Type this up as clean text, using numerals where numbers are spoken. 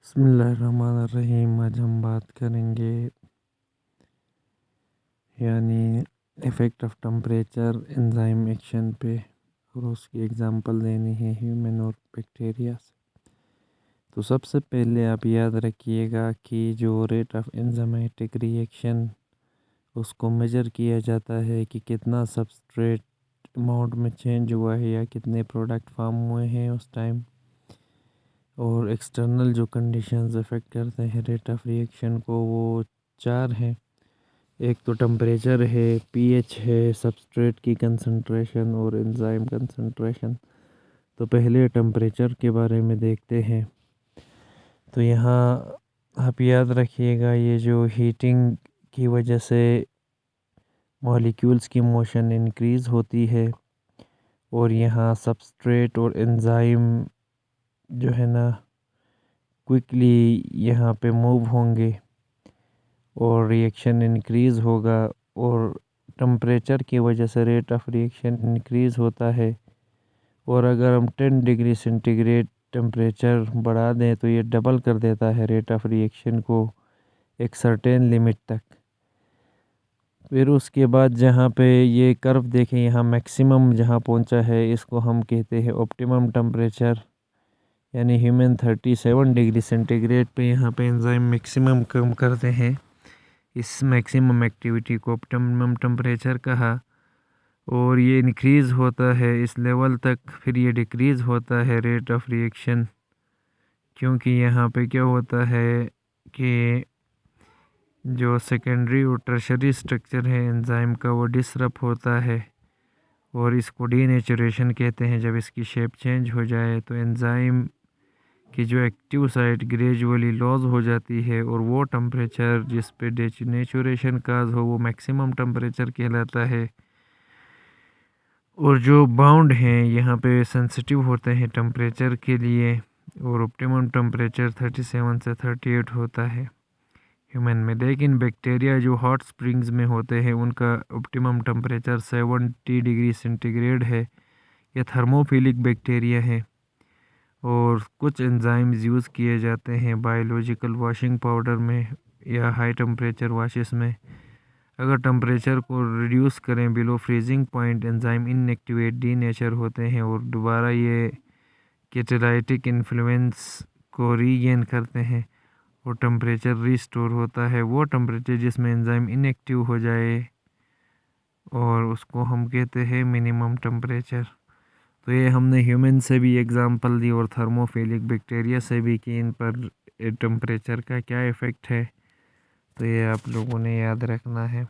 बिस्मिल्लाहिर्रहमानिर्रहीम। आज हम बात करेंगे यानी effect of temperature enzyme action पे, और उसकी एग्जांपल देनी है ह्यूमन और बैक्टीरिया से। तो सबसे पहले आप याद रखिएगा कि जो रेट ऑफ एंजाइमेटिक रिएक्शन उसको मेजर किया जाता है कि कितना सबस्ट्रेट अमाउंट में चेंज हुआ है या कितने प्रोडक्ट फॉर्म हुए हैं उस टाइम। और एक्सटर्नल जो कंडीशंस अफेक्ट करते हैं रेट ऑफ रिएक्शन को, वो 4 हैं। एक तो टेम्परेचर है, पीएच है, सबस्ट्रेट की कंसंट्रेशन और एंजाइम कंसंट्रेशन। तो पहले टेम्परेचर के बारे में देखते हैं। तो यहाँ आप याद रखिएगा, ये जो हीटिंग की वजह से मॉलिक्यूल्स की मोशन इंक्रीज़ होती है, और यहाँ सबस्ट्रेट और एंजाइम जो है ना क्विकली यहाँ पे मूव होंगे और रिएक्शन इंक्रीज़ होगा। और टेम्परेचर की वजह से रेट ऑफ रिएक्शन इंक्रीज़ होता है। और अगर हम 10 डिग्री सेंटीग्रेड टेम्परेचर बढ़ा दें तो ये डबल कर देता है रेट ऑफ रिएक्शन को एक सर्टेन लिमिट तक। फिर उसके बाद जहाँ पे ये कर्व देखें, यहाँ मैक्सिमम जहाँ पहुँचा है इसको हम कहते हैं ऑप्टिमम टेम्परेचर, यानी ह्यूमन 37 डिग्री सेंटीग्रेड पे यहाँ पे एंजाइम मैक्सिमम कम करते हैं। इस मैक्सिमम एक्टिविटी को ऑप्टिमम टेम्परेचर कहा। और ये इंक्रीज़ होता है इस लेवल तक, फिर ये डिक्रीज़ होता है रेट ऑफ रिएक्शन, क्योंकि यहाँ पे क्या होता है कि जो सेकेंडरी और टर्शरी स्ट्रक्चर है एंजाइम का वो डिसरप्ट होता है, और इसको डीनेचुरेशन कहते हैं। जब इसकी शेप चेंज हो जाए तो एंजाइम की जो एक्टिव साइट ग्रेजुअली लॉस हो जाती है, और वो टेम्परेचर जिस पे डीनेचुरेशन काज हो वो मैक्सिमम टेम्परेचर कहलाता है। और जो बाउंड हैं यहाँ पे सेंसिटिव होते हैं टेम्परेचर के लिए, और ऑप्टिमम टेम्परेचर 37 से 38 होता है ह्यूमन में। लेकिन बैक्टीरिया जो हॉट स्प्रिंग्स में होते हैं उनका ऑप्टिमम टेम्परेचर 70 डिग्री सेंटीग्रेड है। ये थर्मोफिलिक बैक्टीरिया है, और कुछ एंजाइम्स यूज़ किए जाते हैं बायोलॉजिकल वॉशिंग पाउडर में या हाई टेम्परेचर वॉशेस में। अगर टेम्परेचर को रिड्यूस करें below freezing point, enzyme inactivate denature होते हैं और दोबारा ये कैटालाइटिक इन्फ्लुएंस को रीगेन करते हैं, और टेम्परेचर रिस्टोर होता है। वो टेम्परेचर जिसमें एंजाइम इनएक्टिव हो जाए, और उसको हम कहते हैं मिनिमम टेम्परेचर। तो ये हमने ह्यूमन से भी एग्जांपल दी और थर्मोफिलिक बैक्टीरिया से भी कि इन पर टेम्परेचर का क्या इफ़ेक्ट है। तो ये आप लोगों ने याद रखना है।